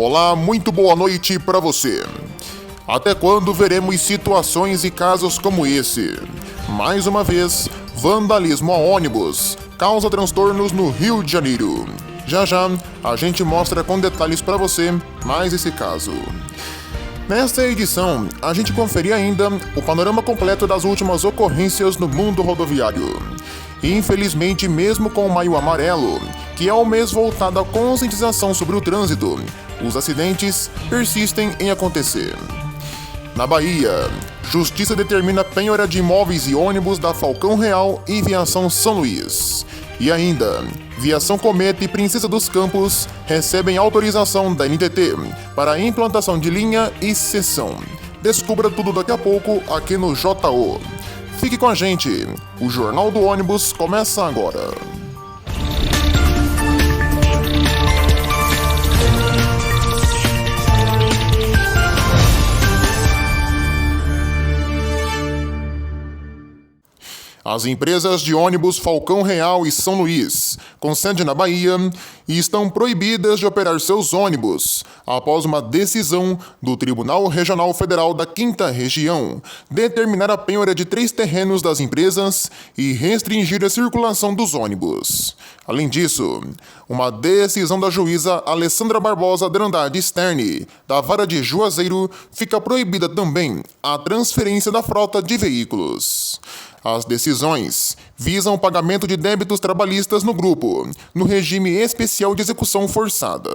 Olá, muito boa noite para você. Até quando veremos situações e casos como esse? Mais uma vez, vandalismo a ônibus causa transtornos no Rio de Janeiro. Já já, a gente mostra com detalhes para você mais esse caso. Nesta edição, a gente confere ainda o panorama completo das últimas ocorrências no mundo rodoviário. Infelizmente, mesmo com o Maio Amarelo, que é o mês voltado à conscientização sobre o trânsito, os acidentes persistem em acontecer. Na Bahia, Justiça determina penhora de imóveis e ônibus da Falcão Real e Viação São Luís. E ainda, Viação Cometa e Princesa dos Campos recebem autorização da NTT para a implantação de linha e seção. Descubra tudo daqui a pouco aqui no JO. Fique com a gente, o Jornal do Ônibus começa agora. As empresas de ônibus Falcão Real e São Luís, com sede na Bahia, estão proibidas de operar seus ônibus após uma decisão do Tribunal Regional Federal da 5ª Região determinar a penhora de 3 terrenos das empresas e restringir a circulação dos ônibus. Além disso, uma decisão da juíza Alessandra Barbosa de Andrade Sterne, da Vara de Juazeiro, fica proibida também a transferência da frota de veículos. As decisões visam o pagamento de débitos trabalhistas no grupo, no regime especial de execução forçada.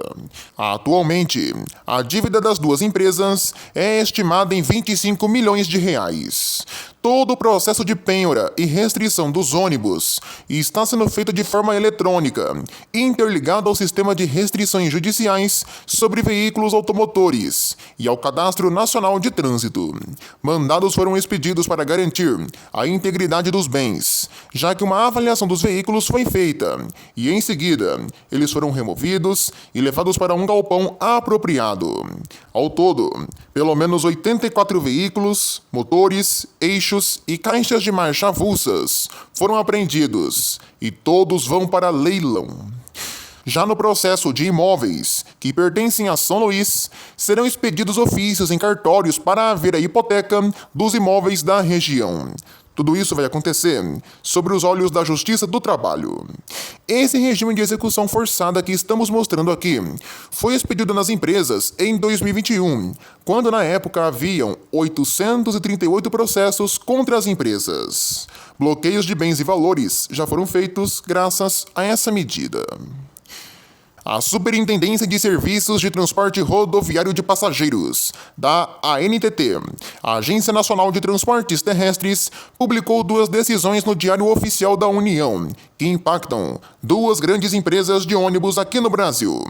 Atualmente, a dívida das duas empresas é estimada em 25 milhões de reais. Todo o processo de penhora e restrição dos ônibus está sendo feito de forma eletrônica, interligado ao sistema de restrições judiciais sobre veículos automotores e ao Cadastro Nacional de Trânsito. Mandados foram expedidos para garantir a integridade dos bens, já que uma avaliação dos veículos foi feita e, em seguida, eles foram removidos e levados para um galpão apropriado. Ao todo, pelo menos 84 veículos, motores, eixos e caixas de marcha avulsas foram apreendidos e todos vão para leilão. Já no processo de imóveis que pertencem a São Luís, serão expedidos ofícios em cartórios para haver a hipoteca dos imóveis da região. Tudo isso vai acontecer sobre os olhos da Justiça do Trabalho. Esse regime de execução forçada que estamos mostrando aqui foi expedido nas empresas em 2021, quando na época haviam 838 processos contra as empresas. Bloqueios de bens e valores já foram feitos graças a essa medida. A Superintendência de Serviços de Transporte Rodoviário de Passageiros, da ANTT, a Agência Nacional de Transportes Terrestres, publicou 2 decisões no Diário Oficial da União, que impactam 2 grandes empresas de ônibus aqui no Brasil.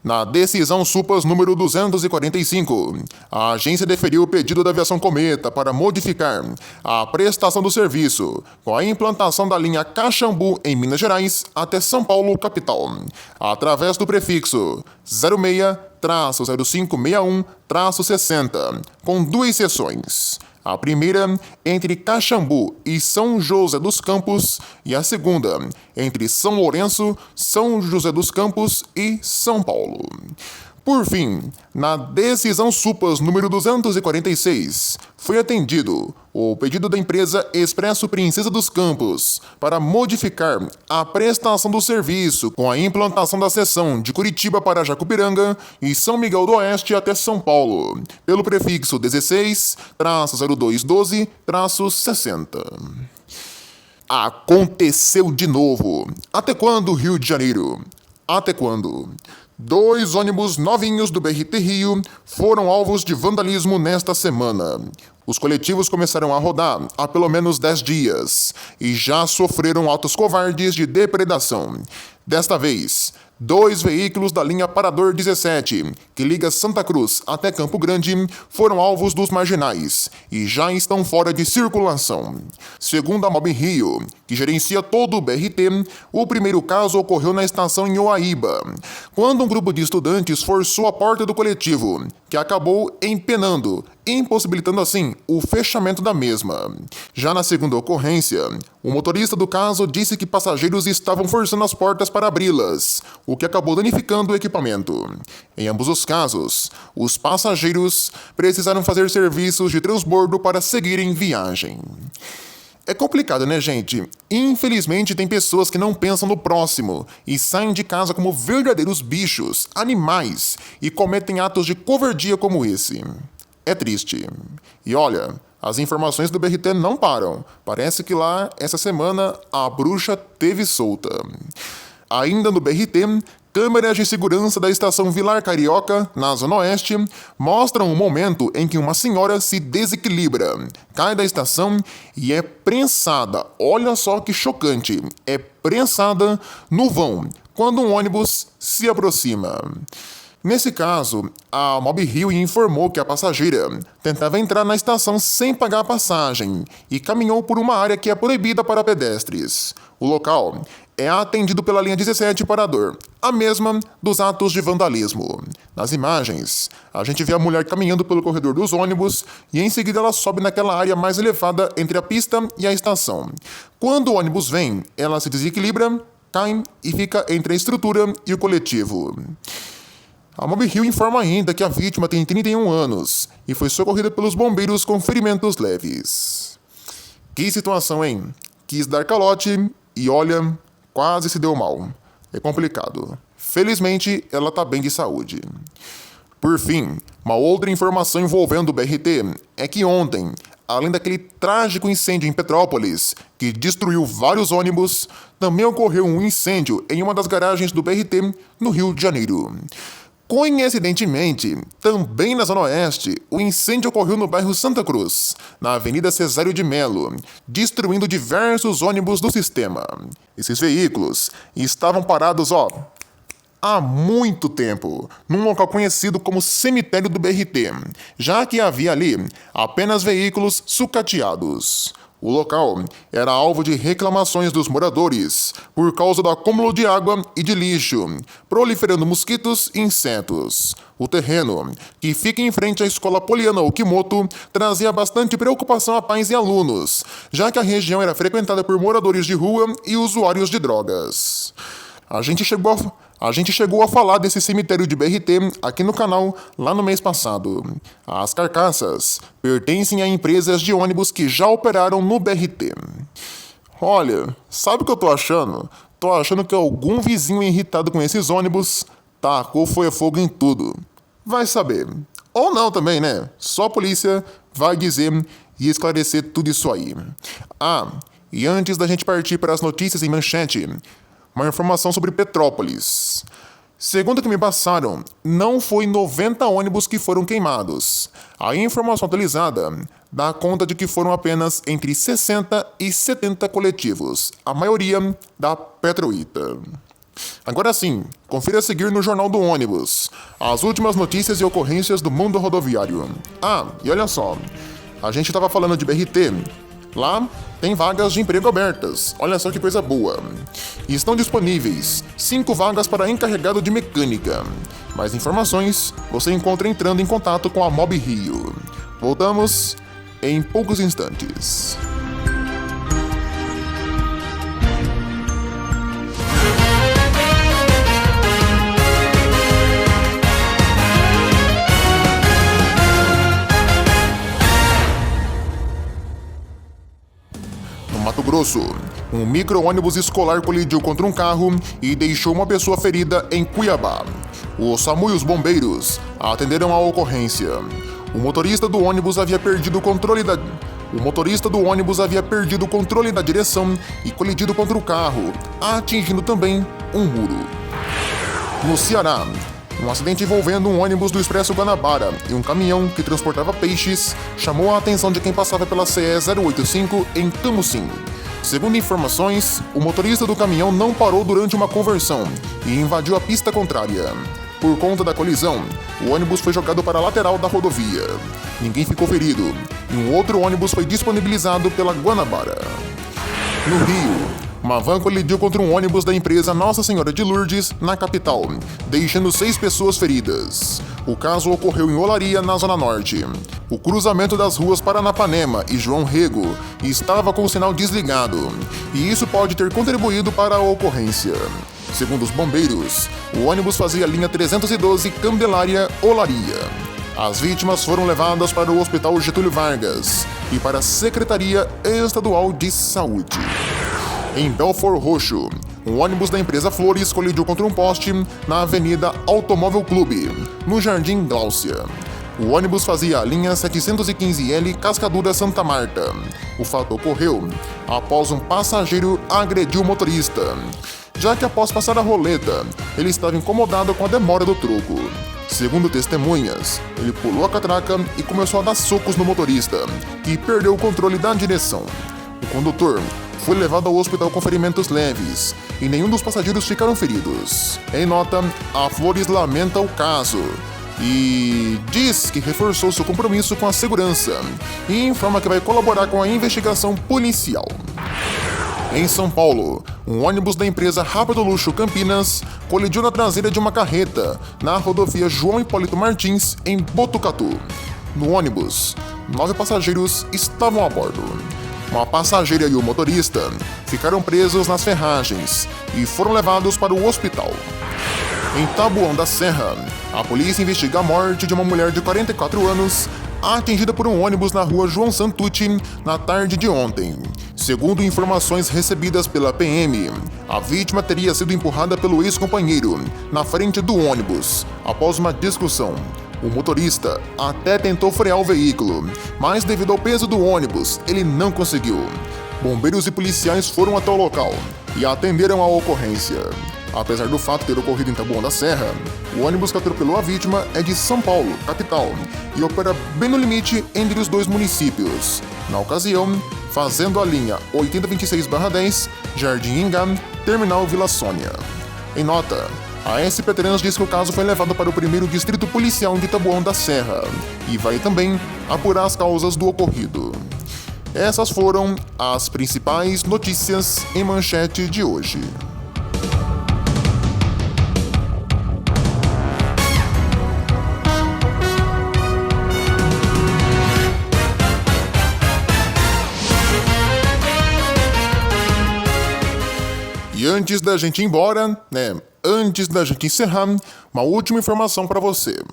Na decisão Supas número 245, a agência deferiu o pedido da Viação Cometa para modificar a prestação do serviço com a implantação da linha Caxambu em Minas Gerais até São Paulo, capital, através do prefixo 06-0561-60, com 2 seções. A primeira entre Caxambu e São José dos Campos e a segunda entre São Lourenço, São José dos Campos e São Paulo. Por fim, na decisão Supas número 246, foi atendido o pedido da empresa Expresso Princesa dos Campos para modificar a prestação do serviço com a implantação da seção de Curitiba para Jacupiranga e São Miguel do Oeste até São Paulo, pelo prefixo 16-0212-60. Aconteceu de novo. Até quando, Rio de Janeiro? Até quando? 2 ônibus novinhos do BRT Rio foram alvos de vandalismo nesta semana. Os coletivos começaram a rodar há pelo menos 10 dias e já sofreram atos covardes de depredação. Desta vez, 2 veículos da linha Parador 17, que liga Santa Cruz até Campo Grande, foram alvos dos marginais e já estão fora de circulação. Segundo a Mob Rio, que gerencia todo o BRT, o primeiro caso ocorreu na estação em Oaíba, quando um grupo de estudantes forçou a porta do coletivo, que acabou empenando impossibilitando assim o fechamento da mesma. Já na segunda ocorrência, o motorista do caso disse que passageiros estavam forçando as portas para abri-las, o que acabou danificando o equipamento. Em ambos os casos, os passageiros precisaram fazer serviços de transbordo para seguirem viagem. É complicado, né, gente? Infelizmente, tem pessoas que não pensam no próximo e saem de casa como verdadeiros bichos, animais, e cometem atos de covardia como esse. É triste. E olha, as informações do BRT não param. Parece que lá, essa semana, a bruxa teve solta. Ainda no BRT, câmeras de segurança da estação Vilar Carioca, na Zona Oeste, mostram o momento em que uma senhora se desequilibra, cai da estação e é prensada. Olha só que chocante. É prensada no vão, quando um ônibus se aproxima. Nesse caso, a Mob Rio informou que a passageira tentava entrar na estação sem pagar a passagem e caminhou por uma área que é proibida para pedestres. O local é atendido pela linha 17 Parador, a mesma dos atos de vandalismo. Nas imagens, a gente vê a mulher caminhando pelo corredor dos ônibus e em seguida ela sobe naquela área mais elevada entre a pista e a estação. Quando o ônibus vem, ela se desequilibra, cai e fica entre a estrutura e o coletivo. A Mob Rio informa ainda que a vítima tem 31 anos e foi socorrida pelos bombeiros com ferimentos leves. Que situação, hein? Quis dar calote e, olha, quase se deu mal. É complicado. Felizmente, ela tá bem de saúde. Por fim, uma outra informação envolvendo o BRT é que ontem, além daquele trágico incêndio em Petrópolis, que destruiu vários ônibus, também ocorreu um incêndio em uma das garagens do BRT no Rio de Janeiro. Coincidentemente, também na Zona Oeste, o incêndio ocorreu no bairro Santa Cruz, na Avenida Cesário de Melo, destruindo diversos ônibus do sistema. Esses veículos estavam parados, há muito tempo, num local conhecido como cemitério do BRT, já que havia ali apenas veículos sucateados. O local era alvo de reclamações dos moradores por causa do acúmulo de água e de lixo, proliferando mosquitos e insetos. O terreno, que fica em frente à escola Poliana Okimoto, trazia bastante preocupação a pais e alunos, já que a região era frequentada por moradores de rua e usuários de drogas. A gente chegou a falar desse cemitério de BRT aqui no canal lá no mês passado. As carcaças pertencem a empresas de ônibus que já operaram no BRT. Olha, sabe o que eu tô achando? Tô achando que algum vizinho irritado com esses ônibus tacou fogo em tudo. Vai saber. Ou não também, né? Só a polícia vai dizer e esclarecer tudo isso aí. E antes da gente partir para as notícias em manchete, uma informação sobre Petrópolis. Segundo o que me passaram, não foi 90 ônibus que foram queimados. A informação atualizada dá conta de que foram apenas entre 60 e 70 coletivos, a maioria da Petroita. Agora sim, confira a seguir no Jornal do Ônibus as últimas notícias e ocorrências do mundo rodoviário. E olha só, a gente estava falando de BRT. Lá tem vagas de emprego abertas, olha só que coisa boa. E estão disponíveis 5 vagas para encarregado de mecânica. Mais informações você encontra entrando em contato com a Mob Rio. Voltamos em poucos instantes. Mato Grosso, um micro-ônibus escolar colidiu contra um carro e deixou uma pessoa ferida em Cuiabá. O SAMU e os bombeiros atenderam a ocorrência. O motorista do ônibus havia perdido o controle da direção e colidido contra o carro, atingindo também um muro. No Ceará, um acidente envolvendo um ônibus do Expresso Guanabara e um caminhão que transportava peixes chamou a atenção de quem passava pela CE 085 em Camusim. Segundo informações, o motorista do caminhão não parou durante uma conversão e invadiu a pista contrária. Por conta da colisão, o ônibus foi jogado para a lateral da rodovia. Ninguém ficou ferido e um outro ônibus foi disponibilizado pela Guanabara. No Rio, Uma van colidiu contra um ônibus da empresa Nossa Senhora de Lourdes, na capital, deixando 6 pessoas feridas. O caso ocorreu em Olaria, na Zona Norte. O cruzamento das ruas Paranapanema e João Rego estava com o sinal desligado, e isso pode ter contribuído para a ocorrência. Segundo os bombeiros, o ônibus fazia a linha 312 Candelária-Olaria. As vítimas foram levadas para o Hospital Getúlio Vargas e para a Secretaria Estadual de Saúde. Em Belford Roxo, um ônibus da empresa Flores colidiu contra um poste na Avenida Automóvel Clube, no Jardim Gláucia. O ônibus fazia a linha 715L Cascadura Santa Marta. O fato ocorreu após um passageiro agredir o motorista, já que após passar a roleta, ele estava incomodado com a demora do troco. Segundo testemunhas, ele pulou a catraca e começou a dar socos no motorista, que perdeu o controle da direção. O condutor foi levado ao hospital com ferimentos leves e nenhum dos passageiros ficaram feridos. Em nota, a Flores lamenta o caso e diz que reforçou seu compromisso com a segurança e informa que vai colaborar com a investigação policial. Em São Paulo, um ônibus da empresa Rápido Luxo Campinas colidiu na traseira de uma carreta na rodovia João Hipólito Martins, em Botucatu. No ônibus, 9 passageiros estavam a bordo. Uma passageira e o motorista ficaram presos nas ferragens e foram levados para o hospital. Em Taboão da Serra, a polícia investiga a morte de uma mulher de 44 anos atingida por um ônibus na rua João Santucci na tarde de ontem. Segundo informações recebidas pela PM, a vítima teria sido empurrada pelo ex-companheiro na frente do ônibus após uma discussão. O motorista até tentou frear o veículo, mas devido ao peso do ônibus, ele não conseguiu. Bombeiros e policiais foram até o local e atenderam a ocorrência. Apesar do fato ter ocorrido em Taboão da Serra, o ônibus que atropelou a vítima é de São Paulo, capital, e opera bem no limite entre os dois municípios. Na ocasião, fazendo a linha 8026/10, Jardim Ingá, Terminal Vila Sônia. Em nota, a SP Trans diz que o caso foi levado para o 1º Distrito Policial de Taboão da Serra e vai também apurar as causas do ocorrido. Essas foram as principais notícias em manchete de hoje. E antes da gente ir embora, antes da gente encerrar, uma última informação para você.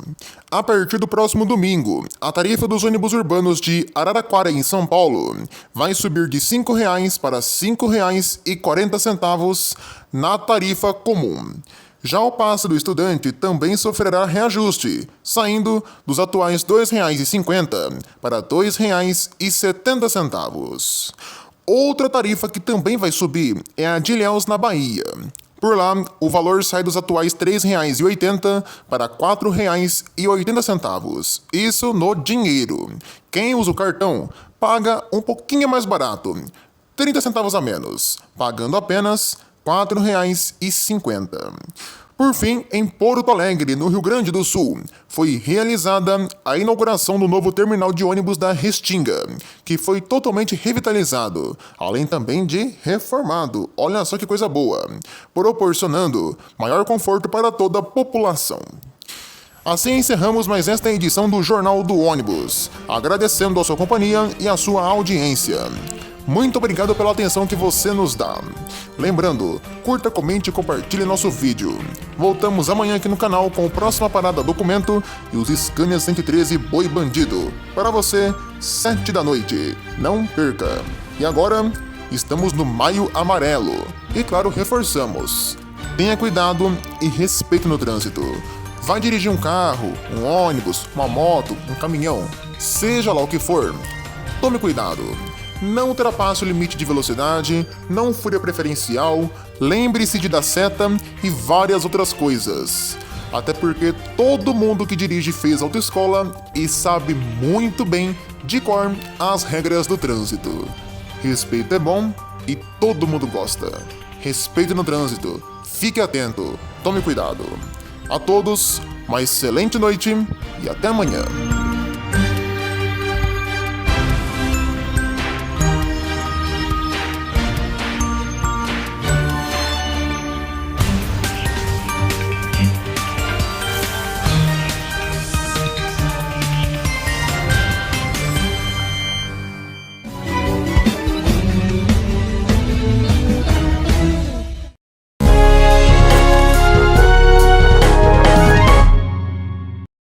A partir do próximo domingo, a tarifa dos ônibus urbanos de Araraquara, em São Paulo, vai subir de R$ 5,00 para R$ 5,40 na tarifa comum. Já o passe do estudante também sofrerá reajuste, saindo dos atuais R$ 2,50 para R$ 2,70. Outra tarifa que também vai subir é a de Ilhéus, na Bahia. Por lá, o valor sai dos atuais R$ 3,80 para R$ 4,80. Isso no dinheiro. Quem usa o cartão paga um pouquinho mais barato, 30 centavos a menos, pagando apenas R$ 4,50. Por fim, em Porto Alegre, no Rio Grande do Sul, foi realizada a inauguração do novo terminal de ônibus da Restinga, que foi totalmente revitalizado, além também de reformado. Olha só que coisa boa, proporcionando maior conforto para toda a população. Assim encerramos mais esta edição do Jornal do Ônibus, agradecendo a sua companhia e a sua audiência. Muito obrigado pela atenção que você nos dá. Lembrando, curta, comente e compartilhe nosso vídeo. Voltamos amanhã aqui no canal com o Próxima Parada Documento e os Scania 113 Boi Bandido. Para você, 7 da noite. Não perca. E agora, estamos no Maio Amarelo. E claro, reforçamos. Tenha cuidado e respeito no trânsito. Vai dirigir um carro, um ônibus, uma moto, um caminhão, seja lá o que for, tome cuidado. Não ultrapasse o limite de velocidade, não fure a preferencial, lembre-se de dar seta e várias outras coisas. Até porque todo mundo que dirige fez autoescola e sabe muito bem de cor as regras do trânsito. Respeito é bom e todo mundo gosta. Respeito no trânsito, fique atento, tome cuidado. A todos, uma excelente noite e até amanhã.